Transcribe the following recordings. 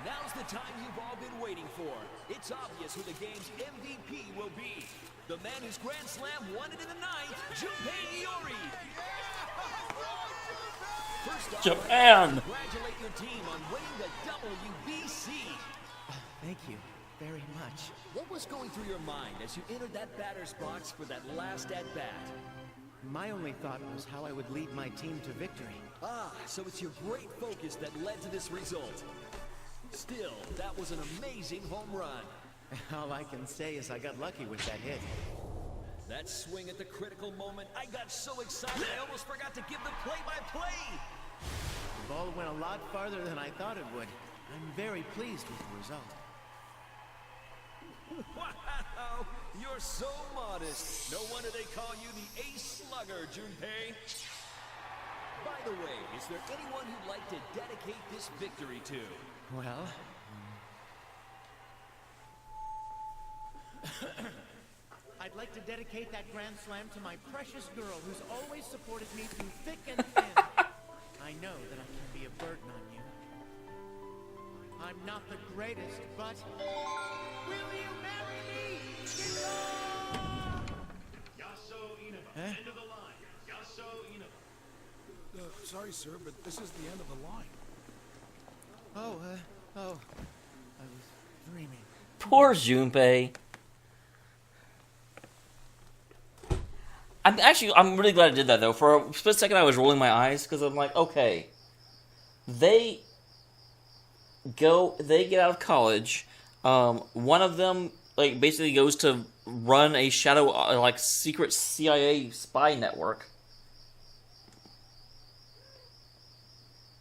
Now's the time you've all been waiting for. It's obvious who the game's MVP will be. The man whose Grand Slam won it in the ninth, Junpei Iori. First off, Japan! Congratulate your team on winning the WBC. Thank you very much. What was going through your mind as you entered that batter's box for that last at-bat? My only thought was how I would lead my team to victory. Ah, so it's your great focus that led to this result. Still, that was an amazing home run. All I can say is I got lucky with that hit. That swing at the critical moment, I got so excited I almost forgot to give the play-by-play. The ball went a lot farther than I thought it would. I'm very pleased with the result. Wow, you're so modest. No wonder they call you the ace slugger, Junpei. By the way, is there anyone who'd like to dedicate this victory to? Well... I'd like to dedicate that Grand Slam to my precious girl who's always supported me through thick and thin. I know that I can be a burden on you. I'm not the greatest, but... Will you marry me? Yasso Inaba, end of the line. Yasso Inaba. Sorry, sir, but this is the end of the line. I was dreaming. Poor Junpei. I'm really glad I did that, though. For a split second, I was rolling my eyes, because I'm like, okay. They get out of college. One of them, like, basically goes to run a shadow, like, secret CIA spy network.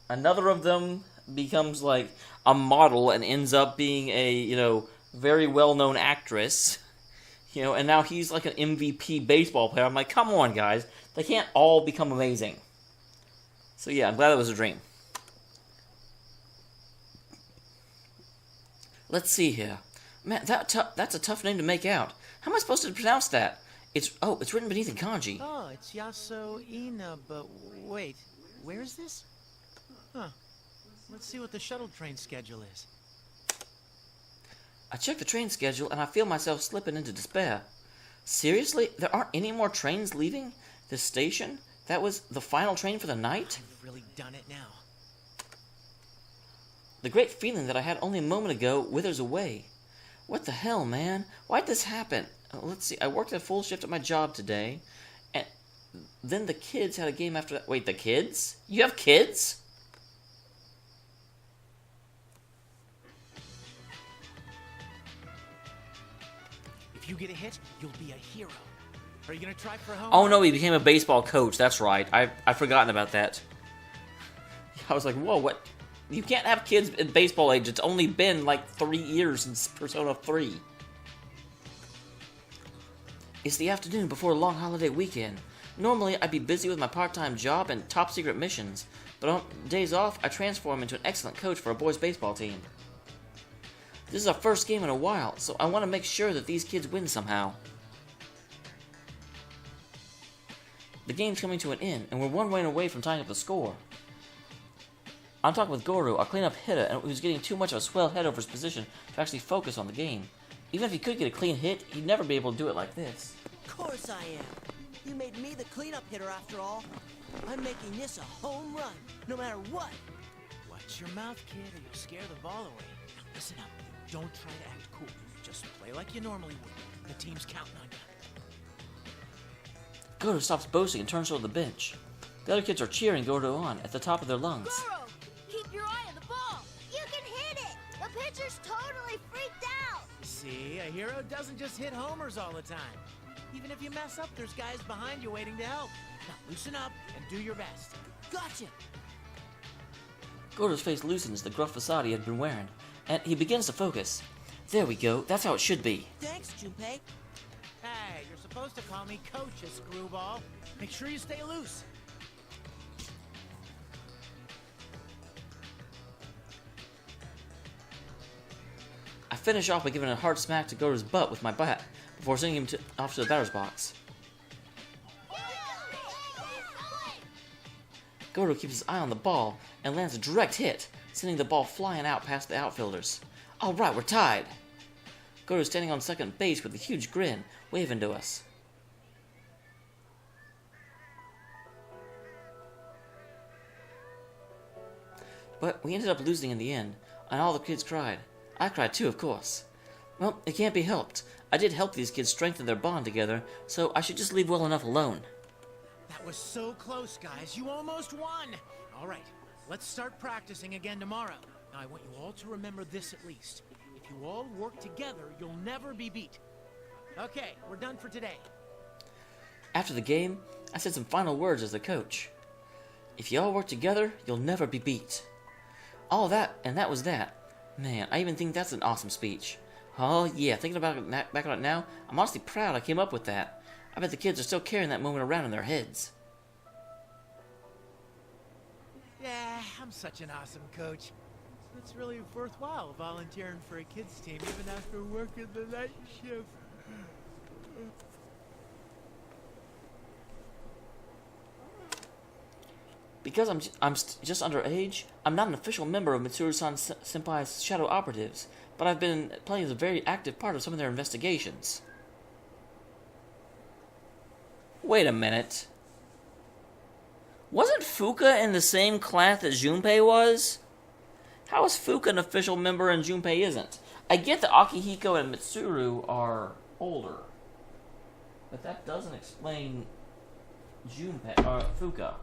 Another of them becomes, like, a model and ends up being a, very well-known actress. And now he's like an MVP baseball player. I'm like, come on, guys. They can't all become amazing. So yeah, I'm glad it was a dream. Let's see here. Man, that's a tough name to make out. How am I supposed to pronounce that? It's written beneath in kanji. Oh, it's Yasso Inaba. Wait, where is this? Huh. Let's see what the shuttle train schedule is. I check the train schedule and I feel myself slipping into despair. Seriously? There aren't any more trains leaving this station? That was the final train for the night? I've really done it now. The great feeling that I had only a moment ago withers away. What the hell, man? Why'd this happen? Let's see, I worked a full shift at my job today, and then the kids had a game after that. Wait, the kids? You have kids? If you get a hit, you'll be a hero. Are you gonna try for a home Oh run? no, he became a baseball coach. That's right. I've forgotten about that. I was like, whoa, what? You can't have kids at baseball age. It's only been like 3 years since Persona 3. It's the afternoon before a long holiday weekend. Normally, I'd be busy with my part-time job and top-secret missions, but on days off, I transform into an excellent coach for a boys' baseball team. This is our first game in a while, so I want to make sure that these kids win somehow. The game's coming to an end, and we're one run away from tying up the score. I'm talking with Goro, our cleanup hitter, and he was getting too much of a swell head over his position to actually focus on the game. Even if he could get a clean hit, he'd never be able to do it like this. Of course I am. You made me the cleanup hitter after all. I'm making this a home run, no matter what. Watch your mouth, kid, or you'll scare the ball away. Now listen up. Don't try to act cool. Just play like you normally would. The team's counting on you. Goro stops boasting and turns toward the bench. The other kids are cheering Goro on at the top of their lungs. Goro, keep your eye on the ball. You can hit it. The pitcher's totally freaked out. See, a hero doesn't just hit homers all the time. Even if you mess up, there's guys behind you waiting to help. Now loosen up and do your best. Gotcha. Goro's face loosens the gruff facade he had been wearing, and he begins to focus. There we go, that's how it should be. Thanks, Junpei. Hey, you're supposed to call me Coach, you screwball. Make sure you stay loose. I finish off by giving a hard smack to Goro's butt with my bat, before sending him off to the batter's box. Goro keeps his eye on the ball, and lands a direct hit, sending the ball flying out past the outfielders. Alright, we're tied! Goto's standing on second base with a huge grin, waving to us. But we ended up losing in the end, and all the kids cried. I cried too, of course. Well, it can't be helped. I did help these kids strengthen their bond together, so I should just leave well enough alone. That was so close, guys. You almost won. All right, let's start practicing again tomorrow. Now, I want you all to remember this at least. If you all work together, you'll never be beat. Okay, we're done for today. After the game, I said some final words as the coach. If you all work together, you'll never be beat. All that, and that was that. Man, I even think that's an awesome speech. Oh yeah, thinking about it back on it now, I'm honestly proud I came up with that. I bet the kids are still carrying that moment around in their heads. Yeah, I'm such an awesome coach. It's really worthwhile volunteering for a kids team even after working the night shift. Because I'm just underage, I'm not an official member of Mitsuru-san Senpai's Shadow Operatives, but I've been playing a very active part of some of their investigations. Wait a minute. Wasn't Fuka in the same class that Junpei was? How is Fuka an official member and Junpei isn't? I get that Akihiko and Mitsuru are older, but that doesn't explain Fuka.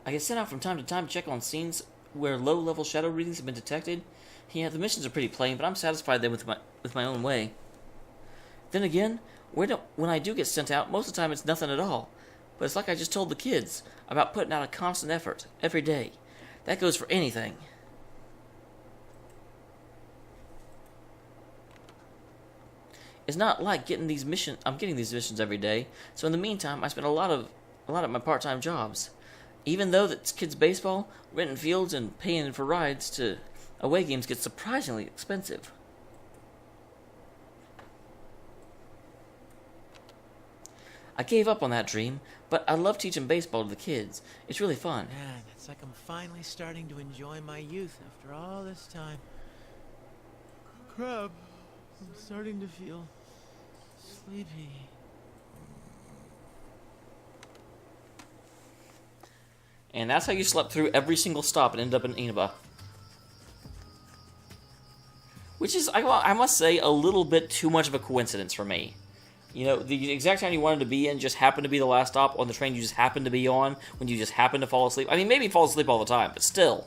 I get sent out from time to time to check on scenes where low-level shadow readings have been detected. Yeah, the missions are pretty plain, but I'm satisfied then with my own way. Then again, when I do get sent out, most of the time it's nothing at all. But it's like I just told the kids about putting out a constant effort every day. That goes for anything. It's not like getting these missions. I'm getting these missions every day. So in the meantime, I spend a lot of my part-time jobs. Even though it's kids' baseball, renting fields, and paying for rides to away games gets surprisingly expensive. I gave up on that dream, but I love teaching baseball to the kids. It's really fun. Man, it's like I'm finally starting to enjoy my youth after all this time. Crap, I'm starting to feel sleepy. And that's how you slept through every single stop and ended up in Inaba. Which is, I must say, a little bit too much of a coincidence for me. You know, the exact time you wanted to be in just happened to be the last stop on the train you just happened to be on when you just happened to fall asleep. I mean, maybe you fall asleep all the time, but still.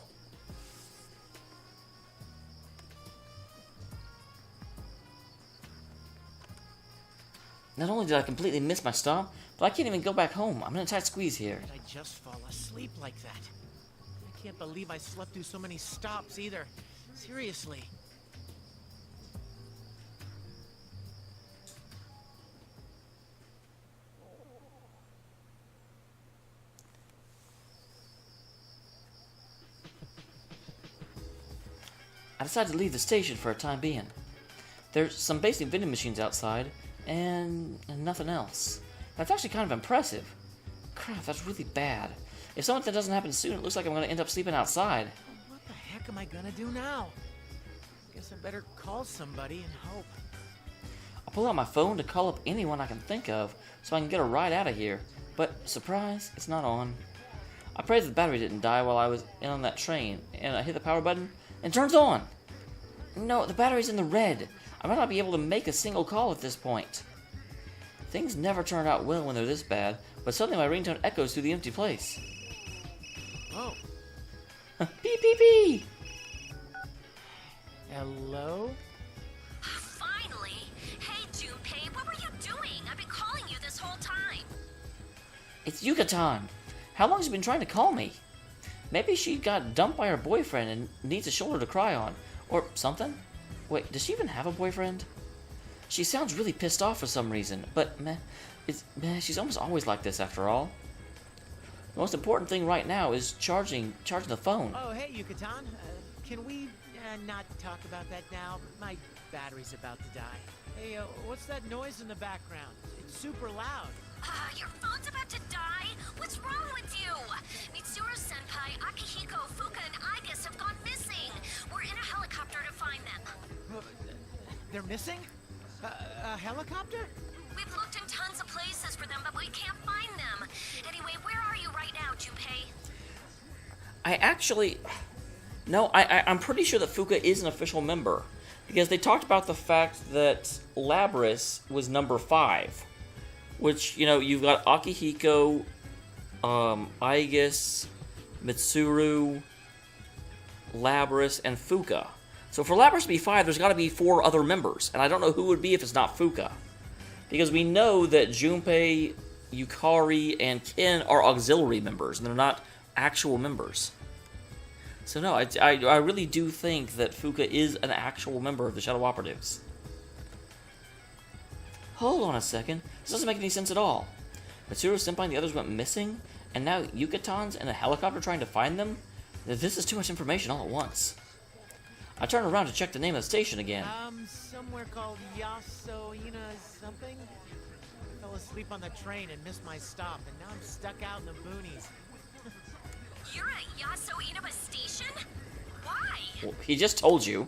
Not only did I completely miss my stop, but I can't even go back home. I'm in a tight squeeze here. Did I just fall asleep like that? I can't believe I slept through so many stops either. Seriously. I decided to leave the station for a time being. There's some basic vending machines outside, and nothing else. That's actually kind of impressive. Crap, that's really bad. If something doesn't happen soon, it looks like I'm going to end up sleeping outside. What the heck am I gonna do now? Guess I better call somebody and hope. I'll pull out my phone to call up anyone I can think of so I can get a ride out of here. But, surprise, it's not on. I prayed that the battery didn't die while I was in on that train, and I hit the power button, and it turns on! No, the battery's in the red. I might not be able to make a single call at this point. Things never turn out well when they're this bad, but suddenly my ringtone echoes through the empty place. Oh. Beep, beep, beep! Hello? Finally! Hey, Junpei, what were you doing? I've been calling you this whole time. It's Yucatan. How long has she been trying to call me? Maybe she got dumped by her boyfriend and needs a shoulder to cry on. Or something? Wait, does she even have a boyfriend? She sounds really pissed off for some reason, but she's almost always like this after all. The most important thing right now is charging the phone. Oh, hey, Yucatan. Can we not talk about that now? My battery's about to die. Hey, what's that noise in the background? It's super loud. Your phone's about to die? What's wrong with you? Mitsuru-senpai, Akihiko, Fuka, and Igus have gone missing. We're in a helicopter to find them. They're missing? A helicopter? We've looked in tons of places for them, but we can't find them. Anyway, where are you right now, Junpei? I actually... No, I'm pretty sure that Fuka is an official member. Because they talked about the fact that Labris was number 5. Which, you know, you've got Akihiko, Igus, Mitsuru, Labris, and Fuka. So for Labris to be 5, there's got to be 4 other members. And I don't know who it would be if it's not Fuka. Because we know that Junpei, Yukari, and Ken are auxiliary members, and they're not actual members. So no, I really do think that Fuka is an actual member of the Shadow Operatives. Hold on a second. This doesn't make any sense at all. Mitsuru-senpai and the others went missing, and now Yukatan's in a helicopter trying to find them? This is too much information all at once. I turned around to check the name of the station again. Somewhere called Yasoina something? I fell asleep on the train and missed my stop, and now I'm stuck out in the boonies. You're at Yaso Inaba Station? Why? Well, he just told you.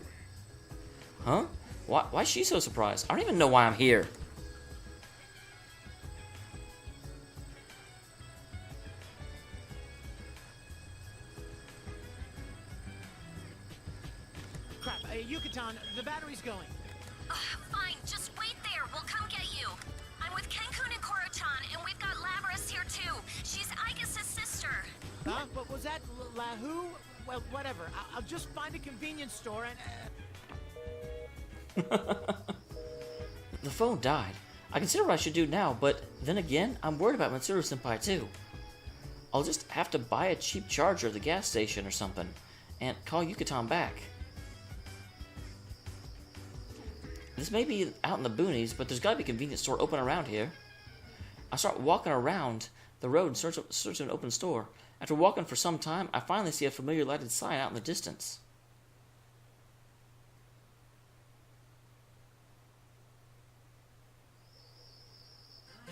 Huh? Why is she so surprised? I don't even know why I'm here. Crap, Yucatan, the battery's going. Fine, just wait there. We'll come get you. I'm with Kenkun and Koro-chan, and we've got Labris here too. She's Igus' sister. Huh? But was that Lahu? Well, whatever. I'll just find a convenience store and... The phone died. I consider what I should do now, but then again, I'm worried about Mitsuru-senpai too. I'll just have to buy a cheap charger at the gas station or something, and call Yucatan back. This may be out in the boonies, but there's gotta be a convenience store open around here. I start walking around the road in search of an open store. After walking for some time, I finally see a familiar lighted sign out in the distance.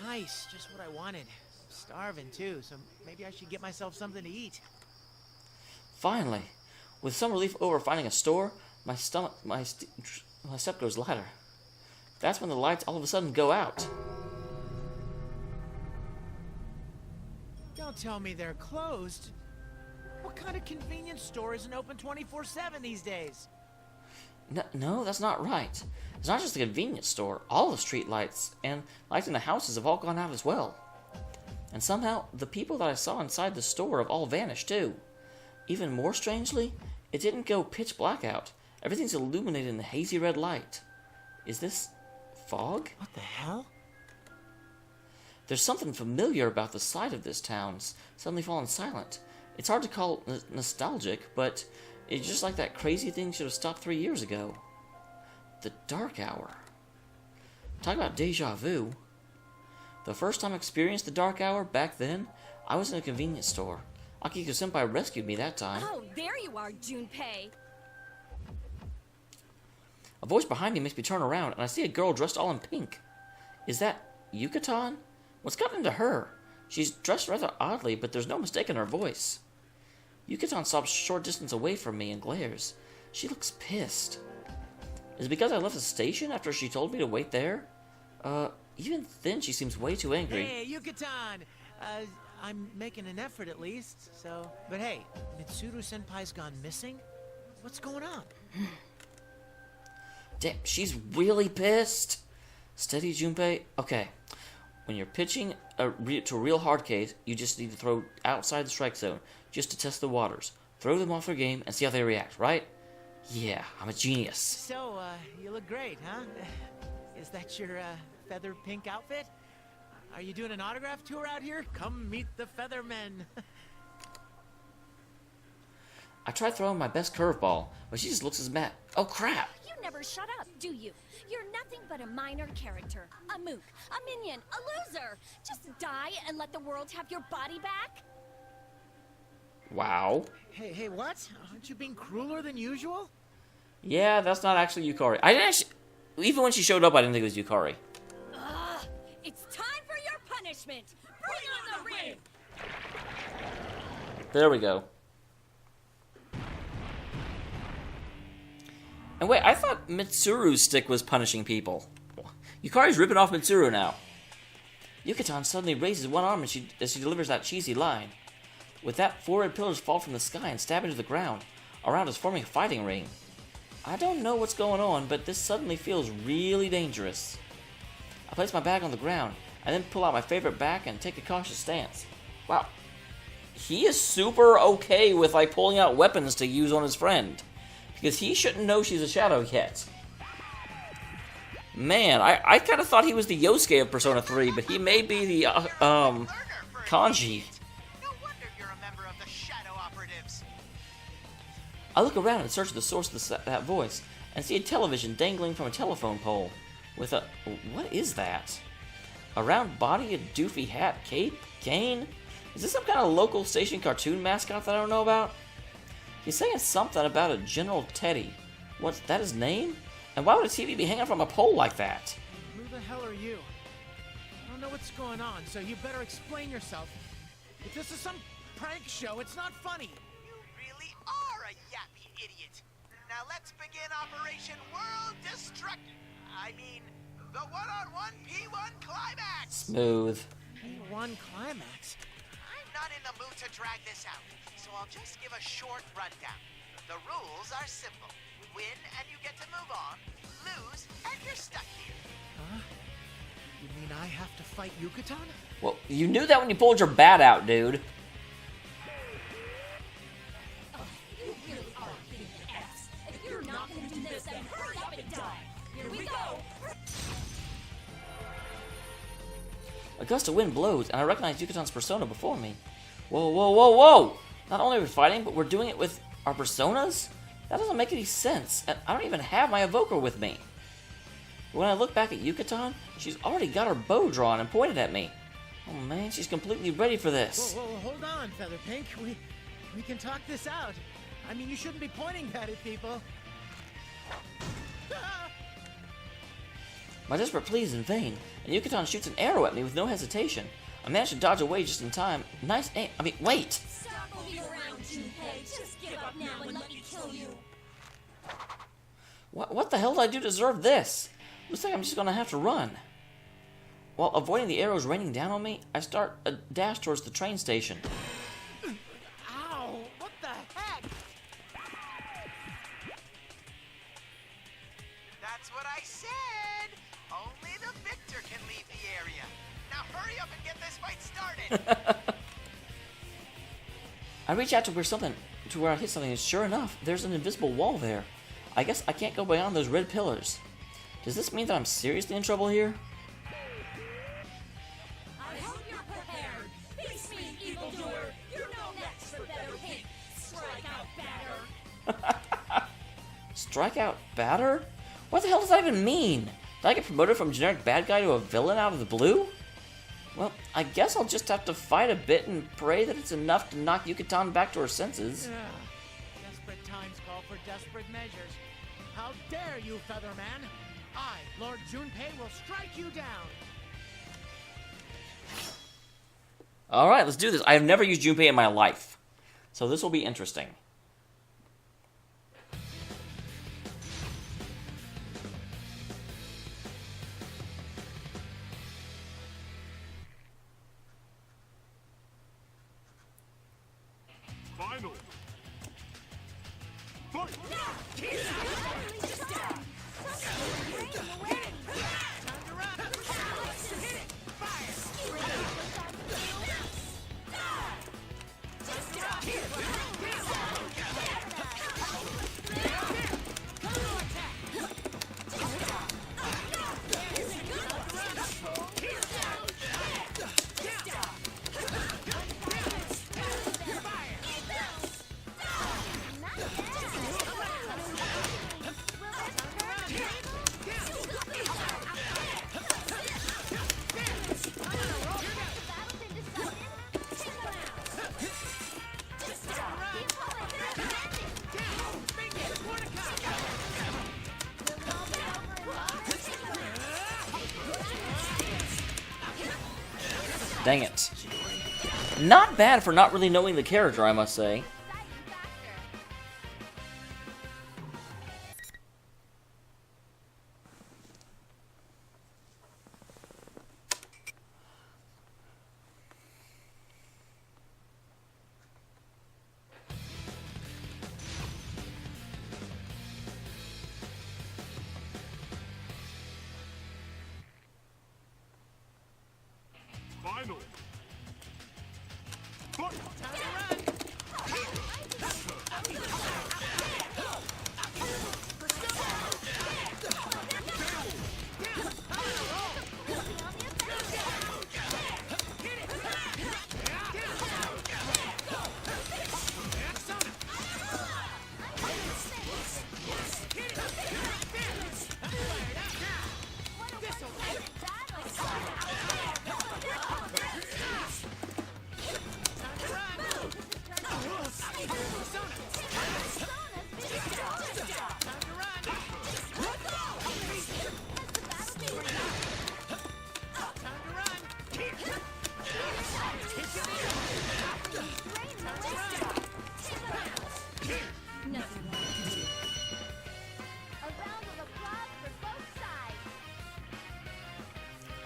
Nice, just what I wanted. I'm starving too, so maybe I should get myself something to eat. Finally, with some relief over finding a store, my step goes lighter. That's when the lights all of a sudden go out. Don't tell me they're closed. What kind of convenience store isn't open 24/7 these days? No, that's not right. It's not just the convenience store. All the street lights and lights in the houses have all gone out as well. And somehow, the people that I saw inside the store have all vanished too. Even more strangely, it didn't go pitch black out. Everything's illuminated in the hazy red light. Is this fog? What the hell? There's something familiar about the sight of this town suddenly fallen silent. It's hard to call nostalgic, but it's just like that crazy thing should have stopped 3 years ago. The dark hour. Talk about deja vu. The first time I experienced the dark hour back then, I was in a convenience store. Akihiko-senpai rescued me that time. Oh, there you are, Junpei. A voice behind me makes me turn around, and I see a girl dressed all in pink. Is that Yucatan? What's gotten into her? She's dressed rather oddly, but there's no mistaking her voice. Yucatan stops a short distance away from me and glares. She looks pissed. Is it because I left the station after she told me to wait there? Even then she seems way too angry. Hey, Yucatan! I'm making an effort at least, so... But hey, Mitsuru-senpai's gone missing? What's going on? Damn, she's really pissed. Steady, Junpei. Okay. When you're pitching to a real hard case, you just need to throw outside the strike zone, just to test the waters. Throw them off their game and see how they react, right? Yeah, I'm a genius. So, you look great, huh? Is that your, feather pink outfit? Are you doing an autograph tour out here? Come meet the Feathermen. I tried throwing my best curveball, but she just looks as mad. Oh, crap! You never shut up, do you? You're nothing but a minor character. A mook, a minion, a loser. Just die and let the world have your body back? Wow. Hey, what? Aren't you being crueler than usual? Yeah, that's not actually Yukari. I didn't actually... Even when she showed up, I didn't think it was Yukari. It's time for your punishment! punishment. Bring on the ring. There we go. And wait, I thought Mitsuru's stick was punishing people. Yukari's ripping off Mitsuru now. Yukaton suddenly raises one arm as she delivers that cheesy line. With that, 4 red pillars fall from the sky and stab into the ground. Around us forming a fighting ring. I don't know what's going on, but this suddenly feels really dangerous. I place my bag on the ground, and then pull out my favorite back and take a cautious stance. Wow. He is super okay with like pulling out weapons to use on his friend. Because he shouldn't know she's a shadow yet. Man, I kind of thought he was the Yosuke of Persona 3, but he may be the, Kanji. No wonder you're a member of the Shadow Operatives. I look around and search the source of that voice, and see a television dangling from a telephone pole. With a... what is that? A round body, a doofy hat, cape, cane? Is this some kind of local station cartoon mascot that I don't know about? He's saying something about a General Teddy. What's that his name? And why would a TV be hanging from a pole like that? Who the hell are you? I don't know what's going on, so you better explain yourself. If this is some prank show, it's not funny. You really are a yappy idiot. Now let's begin Operation World Destruction. I mean, the one-on-one P1 climax. Smooth. P1 climax? I'm not in the mood to drag this out, so I'll just give a short rundown. The rules are simple. Win and you get to move on. Lose and you're stuck here. Huh? You mean I have to fight Yukaton? Well, you knew that when you pulled your bat out, dude. Oh, you really are being an ass. If you're not gonna do this, then hurry up and die. Here we go. A gust of wind blows, and I recognize Yukaton's persona before me. Whoa, whoa, whoa, whoa! Not only are we fighting, but we're doing it with our personas? That doesn't make any sense, and I don't even have my evoker with me. When I look back at Yukaton, she's already got her bow drawn and pointed at me. Oh man, she's completely ready for this. Whoa, hold on, Featherpink. We can talk this out. I mean, you shouldn't be pointing that at people. My desperate plea is in vain, and Yukaton shoots an arrow at me with no hesitation. I manage to dodge away just in time. Nice aim. I mean, wait! Stop moving around, Junpei. Just give up now and let me kill you. What the hell did I do to deserve this? Looks like I'm just gonna have to run. While avoiding the arrows raining down on me, I start a dash towards the train station. Ow! What the heck? That's what I said! Only the victor can leave the area. Now hurry up and get this fight started! I reach out to where I hit something, and sure enough, there's an invisible wall there. I guess I can't go beyond those red pillars. Does this mean that I'm seriously in trouble here? I hope you're prepared. Face me, evildoer. You're no match for Featherpink. Strikeout batter. Strikeout batter? What the hell does that even mean? Did I get promoted from generic bad guy to a villain out of the blue? Well, I guess I'll just have to fight a bit and pray that it's enough to knock Yukaton back to her senses. Desperate times call for desperate measures. How dare you, Featherman? I, Lord Junpei, will strike you down. Alright, let's do this. I have never used Junpei in my life, so this will be interesting. Final. Fight! Dang it. Not bad for not really knowing the character, I must say. Final.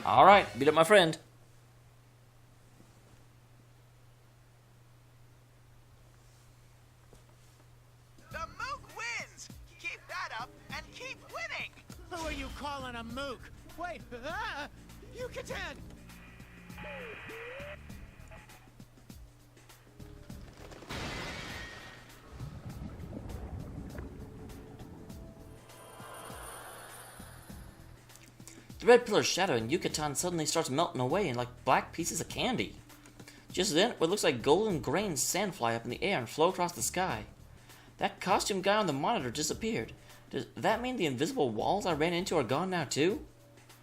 Alright, beat up my friend. The Mook wins! Keep that up and keep winning! Who are you calling a mook? Wait, Yucatan! The red pillar's shadow in Yucatan suddenly starts melting away in like black pieces of candy. Just then, what looks like golden grains sand fly up in the air and flow across the sky. That costume guy on the monitor disappeared. Does that mean the invisible walls I ran into are gone now too?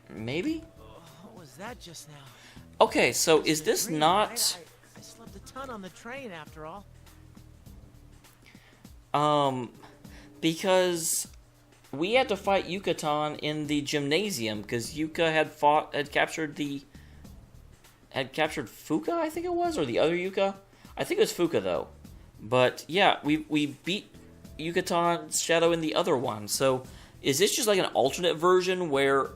Maybe? What was that just now? Okay, so is this Dream, not... right? I slept a ton on the train after all. Because we had to fight Yucatan in the gymnasium because Yuka had captured Fuka, I think it was, or the other Yuka. I think it was Fuka though. But yeah, we beat Yucatan's shadow in the other one. So is this just like an alternate version where,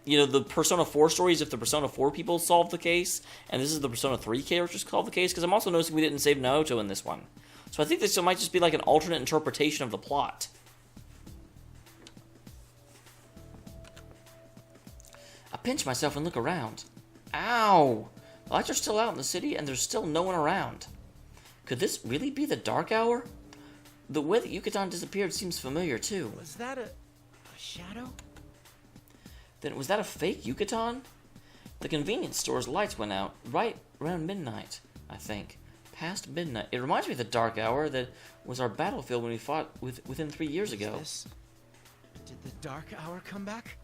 you know, the Persona 4 stories, if the Persona 4 people solve the case, and this is the Persona 3 characters solve the case? Because I'm also noticing we didn't save Naoto in this one. So I think this might just be like an alternate interpretation of the plot. I pinch myself and look around. Ow! The lights are still out in the city and there's still no one around. Could this really be the Dark Hour? The way that Yucatan disappeared seems familiar too. Was that a shadow? Then was that a fake Yucatan? The convenience store's lights went out right around midnight, I think. Past midnight. It reminds me of the Dark Hour that was our battlefield when we fought within 3 years ago. Did the Dark Hour come back?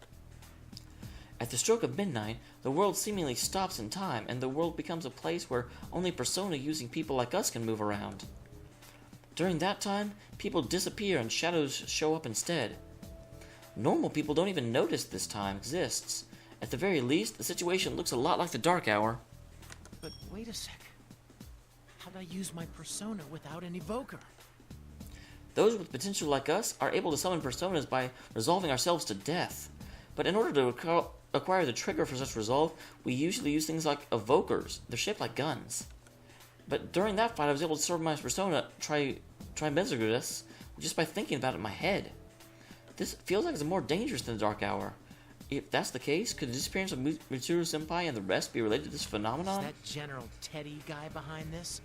At the stroke of midnight, the world seemingly stops in time, and the world becomes a place where only Persona using people like us can move around. During that time, people disappear and shadows show up instead. Normal people don't even notice this time exists. At the very least, the situation looks a lot like the Dark Hour. But wait a sec. How'd I use my Persona without an evoker? Those with potential like us are able to summon Personas by resolving ourselves to death. But in order to acquire the trigger for such resolve, we usually use things like evokers. They're shaped like guns. But during that fight, I was able to serve my Persona Trimezorgus just by thinking about it in my head. This feels like it's more dangerous than the Dark Hour. If that's the case, could the disappearance of Mitsuru Senpai and the rest be related to this phenomenon? Is that General Teddy guy behind this?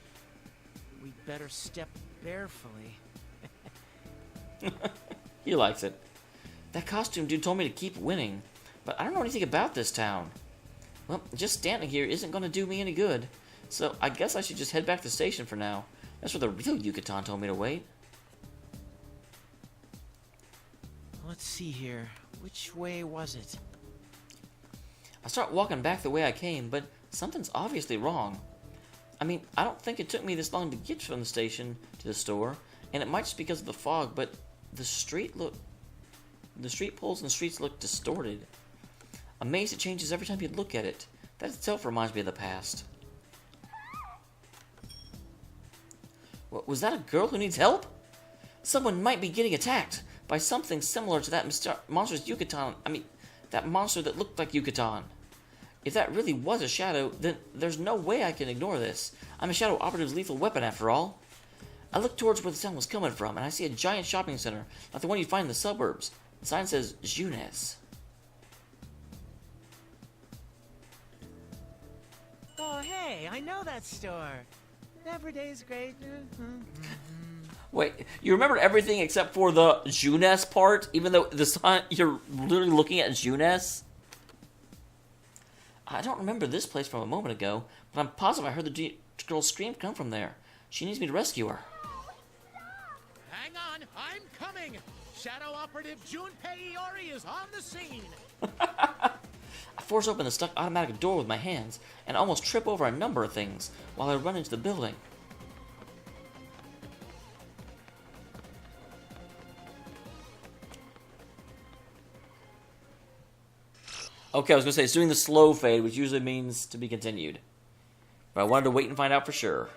We'd better step barefully. He likes it. That costume dude told me to keep winning, but I don't know anything about this town. Well, just standing here isn't going to do me any good, so I guess I should just head back to the station for now. That's where the real Yucatan told me to wait. Let's see here. Which way was it? I start walking back the way I came, but something's obviously wrong. I mean, I don't think it took me this long to get from the station to the store, and it might just be because of the fog, but the street poles and streets look distorted. A maze that changes every time you look at it. That itself reminds me of the past. Was that a girl who needs help? Someone might be getting attacked by something similar to that monster's Yucatan. I mean, that monster that looked like Yucatan. If that really was a shadow, then there's no way I can ignore this. I'm a shadow operative's lethal weapon, after all. I look towards where the sound was coming from, and I see a giant shopping center, like the one you'd find in the suburbs. The sign says, Junes. Oh, hey, I know that store. Every day's great. Wait, you remember everything except for the Junes part? Even though the sign, you're literally looking at Junes? I don't remember this place from a moment ago, but I'm positive I heard the girl's scream come from there. She needs me to rescue her. Hang on, I'm coming. Shadow Operative Junpei Iori is on the scene. I force open the stuck automatic door with my hands and almost trip over a number of things while I run into the building. Okay, I was going to say, it's doing the slow fade, which usually means to be continued. But I wanted to wait and find out for sure.